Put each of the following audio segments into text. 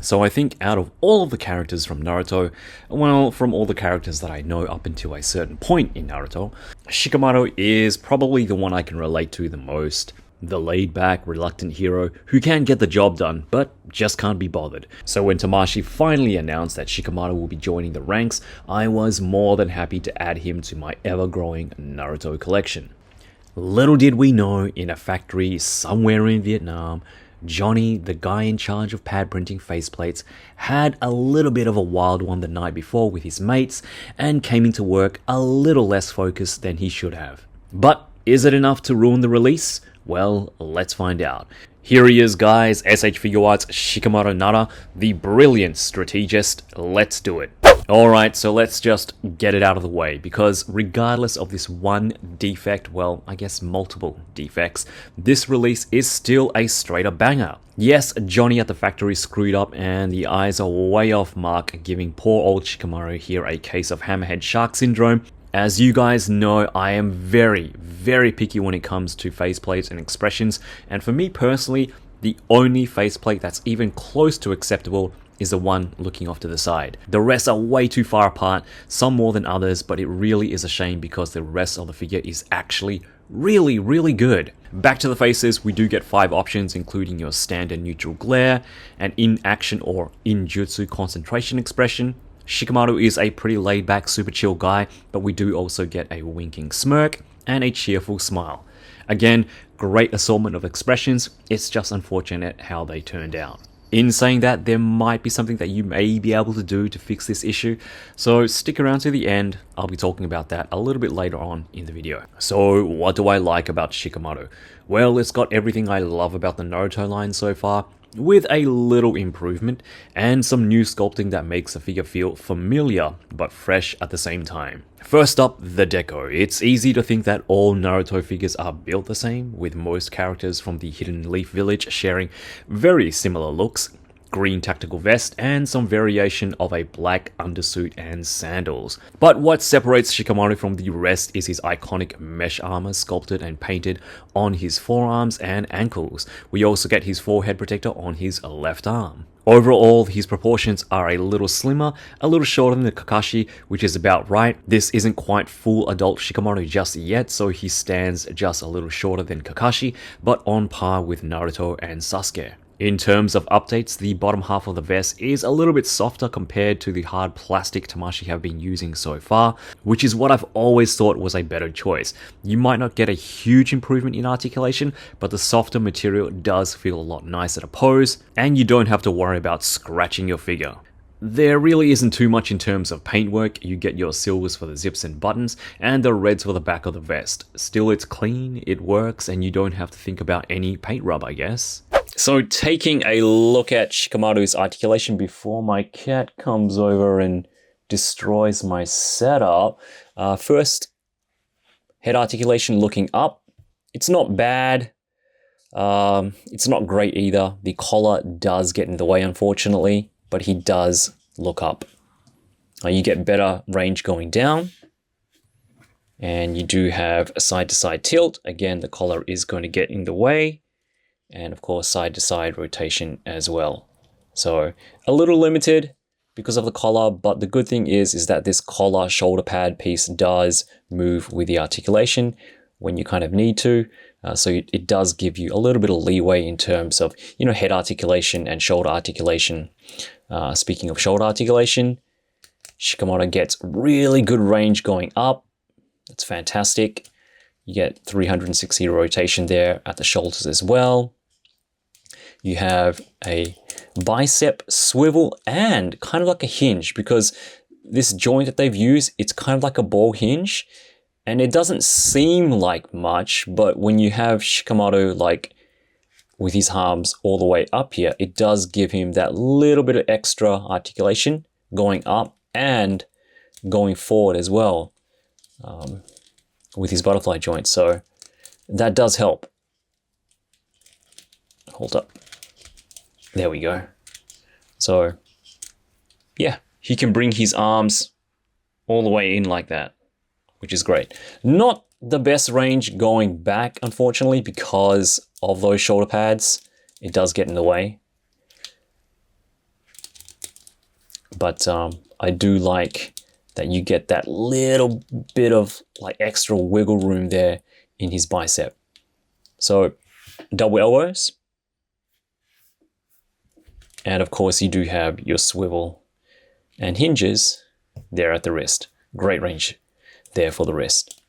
So I think out of all of the characters from Naruto, well, from all the characters that I know up until a certain point in Naruto, Shikamaru is probably the one I can relate to the most. The laid-back, reluctant hero who can get the job done, but just can't be bothered. So when Tamashii finally announced that Shikamaru will be joining the ranks, I was more than happy to add him to my ever-growing Naruto collection. Little did we know, in a factory somewhere in Vietnam, Johnny, the guy in charge of pad printing faceplates, had a little bit of a wild one the night before with his mates and came into work a little less focused than he should have. But is it enough to ruin the release? Well, let's find out. Here he is, guys, S.H.Figuarts Shikamaru Nara, the brilliant strategist. Let's do it. Alright, so let's just get it out of the way, because regardless of this one defect, well, I guess multiple defects, this release is still a straight up banger. Yes, Johnny at the factory screwed up and the eyes are way off mark, giving poor old Shikamaru here a case of hammerhead shark syndrome. As you guys know, I am very, very picky when it comes to faceplates and expressions, and for me personally, the only faceplate that's even close to acceptable is the one looking off to the side. The rest are way too far apart, some more than others, but it really is a shame because the rest of the figure is actually really, really good. Back to the faces, we do get 5 options, including your standard neutral glare, an in-action or in-jutsu concentration expression. Shikamaru is a pretty laid-back, super chill guy, but we do also get a winking smirk and a cheerful smile. Again, great assortment of expressions, it's just unfortunate how they turned out. In saying that, there might be something that you may be able to do to fix this issue, so stick around to the end. I'll be talking about that a little bit later on in the video. So what do I like about Shikamaru? Well, it's got everything I love about the Naruto line so far, with a little improvement and some new sculpting that makes the figure feel familiar but fresh at the same time. First up, the deco. It's easy to think that all Naruto figures are built the same, with most characters from the Hidden Leaf Village sharing very similar looks. Green tactical vest, and some variation of a black undersuit and sandals. But what separates Shikamaru from the rest is his iconic mesh armor sculpted and painted on his forearms and ankles. We also get his forehead protector on his left arm. Overall, his proportions are a little slimmer, a little shorter than the Kakashi, which is about right. This isn't quite full adult Shikamaru just yet, so he stands just a little shorter than Kakashi, but on par with Naruto and Sasuke. In terms of updates, the bottom half of the vest is a little bit softer compared to the hard plastic Tamashii have been using so far, which is what I've always thought was a better choice. You might not get a huge improvement in articulation, but the softer material does feel a lot nicer to pose, and you don't have to worry about scratching your figure. There really isn't too much in terms of paintwork. You get your silvers for the zips and buttons, and the reds for the back of the vest. Still, it's clean, it works, and you don't have to think about any paint rub, I guess. So taking a look at Shikamaru's articulation before my cat comes over and destroys my setup. First, head articulation looking up. It's not bad. It's not great either. The collar does get in the way, unfortunately, but he does look up. You get better range going down. And you do have a side-to-side tilt. Again, the collar is going to get in the way. And of course, side-to-side rotation as well. So a little limited because of the collar, but the good thing is that this collar shoulder pad piece does move with the articulation when you kind of need to. So it does give you a little bit of leeway in terms of, you know, head articulation and shoulder articulation. Speaking of shoulder articulation, Shikamaru gets really good range going up. That's fantastic. You get 360 rotation there at the shoulders as well. You have a bicep swivel and kind of like a hinge, because this joint that they've used, it's kind of like a ball hinge, and it doesn't seem like much, but when you have Shikamaru like with his arms all the way up here, it does give him that little bit of extra articulation going up and going forward as well with his butterfly joint. So that does help. Hold up. There we go. So yeah, he can bring his arms all the way in like that, which is great. Not the best range going back, unfortunately, because of those shoulder pads. It does get in the way. but I do like that you get that little bit of like extra wiggle room there in his bicep. So double elbows. And of course you do have your swivel and hinges there at the wrist. Great range there for the wrist.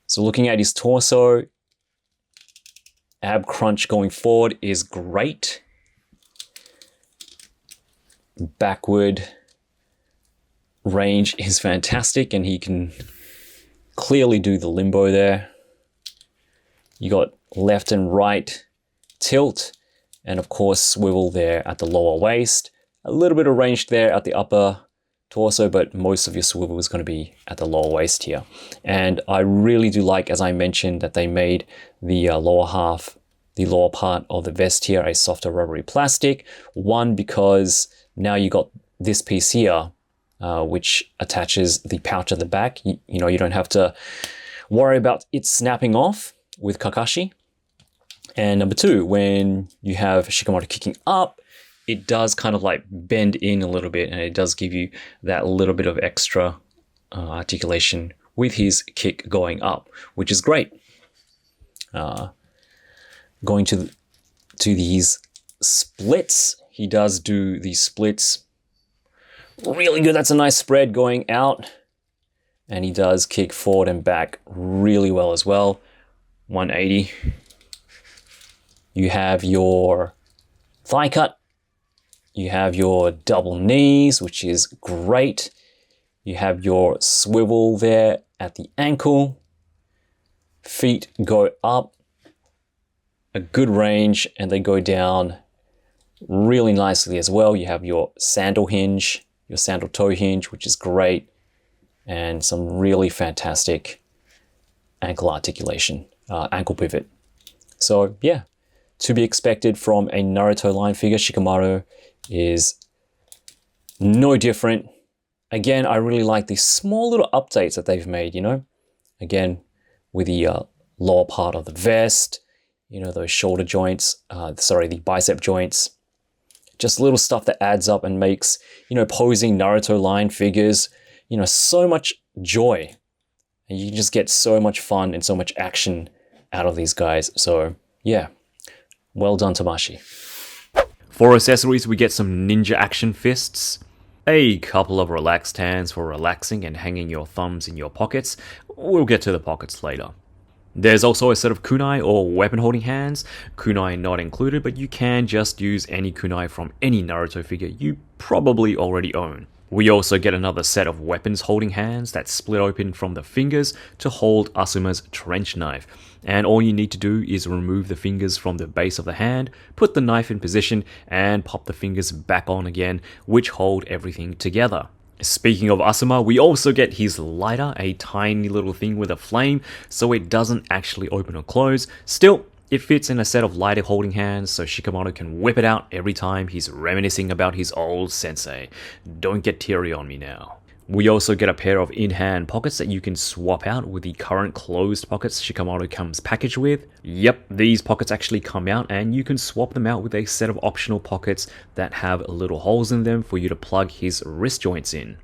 So looking at his torso, ab crunch going forward is great. Backward range is fantastic, and he can clearly do the limbo there. You got left and right tilt, and of course swivel there at the lower waist. A little bit of range there at the upper torso, but most of your swivel is going to be at the lower waist here. And I really do like, as I mentioned, that they made the lower part of the vest here a softer rubbery plastic. One, because now you got this piece here, which attaches the pouch at the back. You know, you don't have to worry about it snapping off with Kakashi. And number two, when you have Shikamaru kicking up, it does kind of like bend in a little bit, and it does give you that little bit of extra articulation with his kick going up, which is great. Going to these splits, he does do these splits really good. That's a nice spread going out, and he does kick forward and back really well as well. 180. You have your thigh cut. You have your double knees, which is great. You have your swivel there at the ankle. Feet go up a good range, and they go down really nicely as well. You have your sandal hinge, your sandal toe hinge, which is great, and some really fantastic ankle articulation, ankle pivot. So yeah, to be expected from a Naruto line figure. Shikamaru is no different. Again, I really like these small little updates that they've made, you know, again, with the lower part of the vest, you know, those shoulder joints, the bicep joints, just little stuff that adds up and makes, you know, posing Naruto line figures, you know, so much joy. And you just get so much fun and so much action out of these guys. So yeah, well done, Tamashii. For accessories, we get some ninja action fists, a couple of relaxed hands for relaxing and hanging your thumbs in your pockets. We'll get to the pockets later. There's also a set of kunai or weapon holding hands, kunai not included, but you can just use any kunai from any Naruto figure you probably already own. We also get another set of weapons holding hands that split open from the fingers to hold Asuma's trench knife. And all you need to do is remove the fingers from the base of the hand, put the knife in position, and pop the fingers back on again, which hold everything together. Speaking of Asuma, we also get his lighter, a tiny little thing with a flame, so it doesn't actually open or close. Still, it fits in a set of lighter holding hands, so Shikamaru can whip it out every time he's reminiscing about his old sensei. Don't get teary on me now. We also get a pair of in-hand pockets that you can swap out with the current closed pockets Shikamaru comes packaged with. Yep, these pockets actually come out, and you can swap them out with a set of optional pockets that have little holes in them for you to plug his wrist joints in.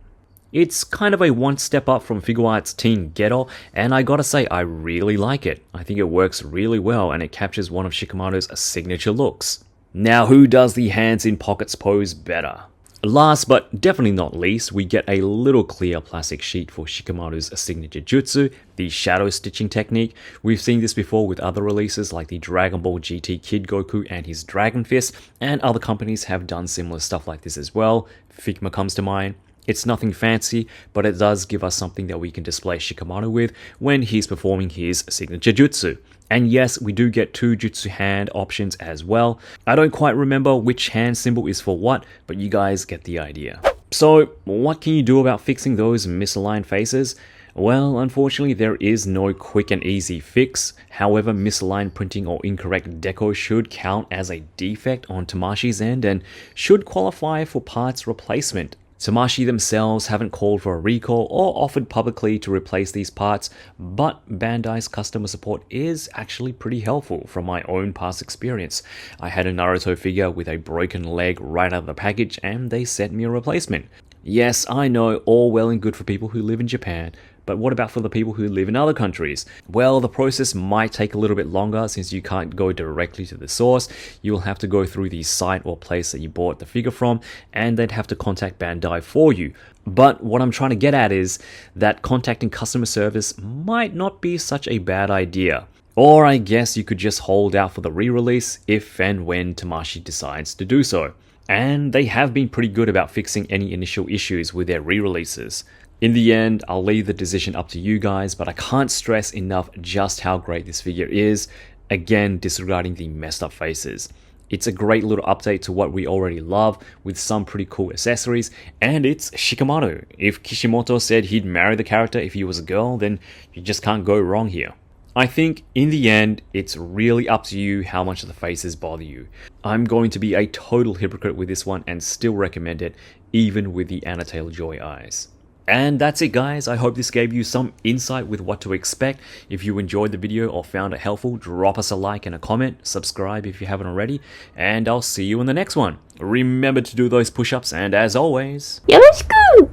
It's kind of a one step up from Figuarts Teen Ghetto, and I gotta say, I really like it. I think it works really well, and it captures one of Shikamaru's signature looks. Now, who does the hands in pockets pose better? Last but definitely not least, we get a little clear plastic sheet for Shikamaru's signature jutsu, the shadow stitching technique. We've seen this before with other releases like the Dragon Ball GT Kid Goku and his Dragon Fist, and other companies have done similar stuff like this as well. Figma comes to mind. It's nothing fancy, but it does give us something that we can display Shikamaru with when he's performing his signature jutsu. And yes, we do get two jutsu hand options as well. I don't quite remember which hand symbol is for what, but you guys get the idea. So, what can you do about fixing those misaligned faces? Well, unfortunately, there is no quick and easy fix. However, misaligned printing or incorrect deco should count as a defect on Tamashii's end and should qualify for parts replacement. Tamashii themselves haven't called for a recall or offered publicly to replace these parts, but Bandai's customer support is actually pretty helpful from my own past experience. I had a Naruto figure with a broken leg right out of the package and they sent me a replacement. Yes, I know, all well and good for people who live in Japan, but what about for the people who live in other countries? Well, the process might take a little bit longer since you can't go directly to the source. You'll have to go through the site or place that you bought the figure from, and they'd have to contact Bandai for you. But what I'm trying to get at is that contacting customer service might not be such a bad idea. Or I guess you could just hold out for the re-release if and when Tamashii decides to do so. And they have been pretty good about fixing any initial issues with their re-releases. In the end, I'll leave the decision up to you guys, but I can't stress enough just how great this figure is, again disregarding the messed up faces. It's a great little update to what we already love, with some pretty cool accessories, and it's Shikamaru. If Kishimoto said he'd marry the character if he was a girl, then you just can't go wrong here. I think, in the end, it's really up to you how much of the faces bother you. I'm going to be a total hypocrite with this one and still recommend it, even with the Anatel Joy eyes. And that's it guys, I hope this gave you some insight with what to expect. If you enjoyed the video or found it helpful, drop us a like and a comment, subscribe if you haven't already, and I'll see you in the next one. Remember to do those push-ups, and as always... よろしく